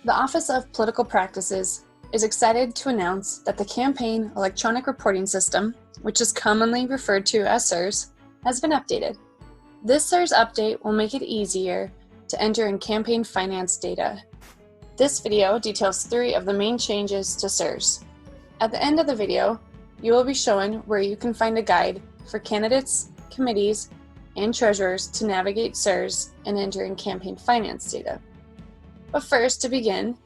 The Office of Political Practices is excited to announce that the Campaign Electronic Reporting System, which is commonly referred to as CERS, has been updated. This CERS update will make it easier to enter in campaign finance data. This video details 3 of the main changes to CERS. At the end of the video, you will be shown where you can find a guide for candidates, committees, and treasurers to navigate CERS and enter in campaign finance data. But first, to begin,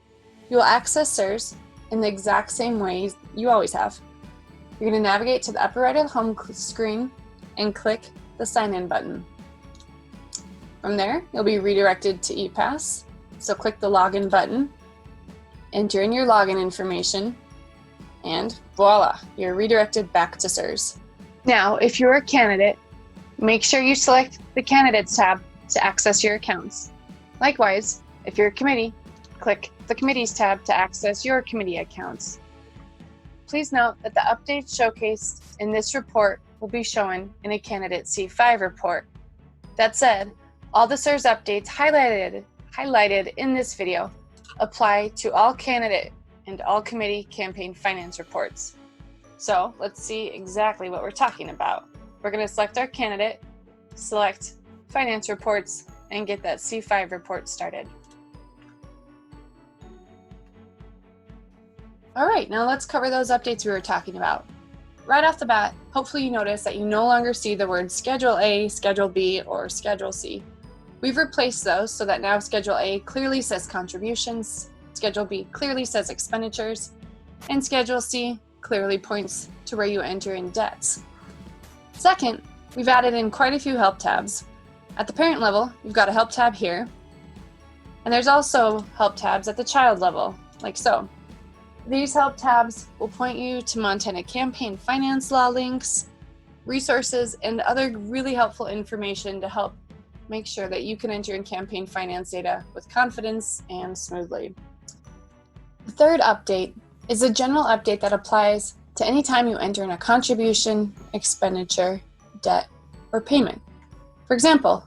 you will access CERS in the exact same way you always have. You're going to navigate to the upper right of the home screen and click the Sign In button. From there, you'll be redirected to ePass, so click the Login button, enter in your login information, and voila, you're redirected back to CERS. Now, if you're a candidate, make sure you select the Candidates tab to access your accounts. Likewise, if you're a committee, click the Committees tab to access your committee accounts. Please note that the updates showcased in this report will be shown in a Candidate C5 report. That said, all the CERS updates highlighted in this video apply to all candidate and all committee campaign finance reports. So let's see exactly what we're talking about. We're going to select our candidate, select finance reports, and get that C5 report started. All right, now let's cover those updates we were talking about. Right off the bat, hopefully you notice that you no longer see the words Schedule A, Schedule B, or Schedule C. We've replaced those so that now Schedule A clearly says contributions, Schedule B clearly says expenditures, and Schedule C clearly points to where you enter in debts. Second, we've added in quite a few help tabs. At the parent level, you've got a help tab here, and there's also help tabs at the child level, like so. These help tabs will point you to Montana campaign finance law links, resources, and other really helpful information to help make sure that you can enter in campaign finance data with confidence and smoothly. The third update is a general update that applies to any time you enter in a contribution, expenditure, debt, or payment. For example,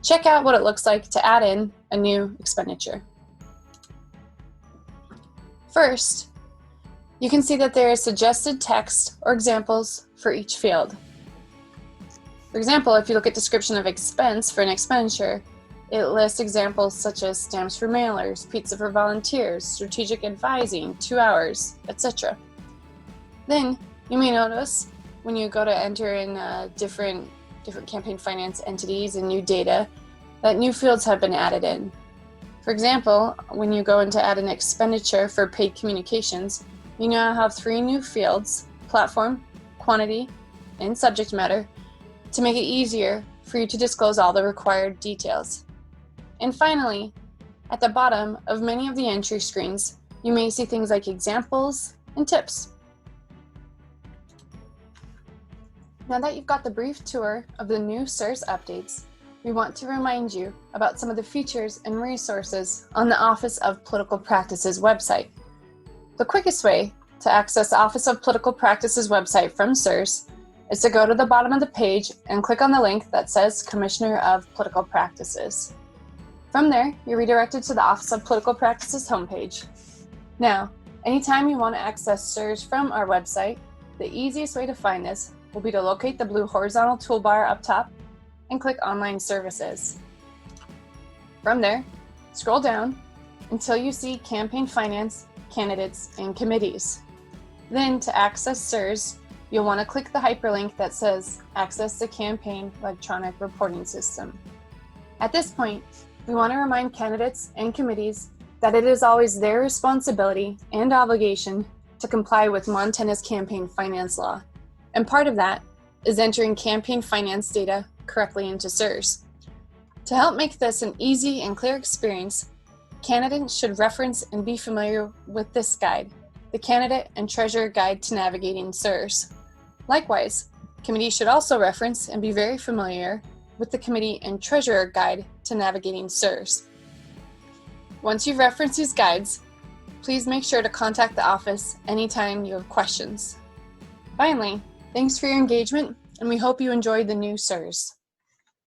check out what it looks like to add in a new expenditure. First, you can see that there is suggested text or examples for each field. For example, if you look at description of expense for an expenditure, it lists examples such as stamps for mailers, pizza for volunteers, strategic advising, 2 hours, etc. Then you may notice when you go to enter in different campaign finance entities and new data that new fields have been added in. For example, when you go in to add an expenditure for paid communications, you now have 3 new fields: platform, quantity, and subject matter, to make it easier for you to disclose all the required details. And finally, at the bottom of many of the entry screens, you may see things like examples and tips. Now that you've got the brief tour of the new CERS updates, we want to remind you about some of the features and resources on the Office of Political Practices website. The quickest way to access the Office of Political Practices website from CERS is to go to the bottom of the page and click on the link that says Commissioner of Political Practices. From there, you're redirected to the Office of Political Practices homepage. Now, anytime you want to access CERS from our website, the easiest way to find this will be to locate the blue horizontal toolbar up top and click Online Services. From there, scroll down until you see Campaign Finance, Candidates, and Committees. Then, to access CERS, you'll want to click the hyperlink that says Access the Campaign Electronic Reporting System. At this point, we want to remind candidates and committees that it is always their responsibility and obligation to comply with Montana's campaign finance law, and part of that is entering campaign finance data correctly into CERS. To help make this an easy and clear experience, candidates should reference and be familiar with this guide, the Candidate and Treasurer Guide to Navigating CERS. Likewise, committees should also reference and be very familiar with the Committee and Treasurer Guide to Navigating CERS. Once you've referenced these guides, please make sure to contact the office anytime you have questions. Finally, thanks for your engagement, and we hope you enjoyed the new CERS.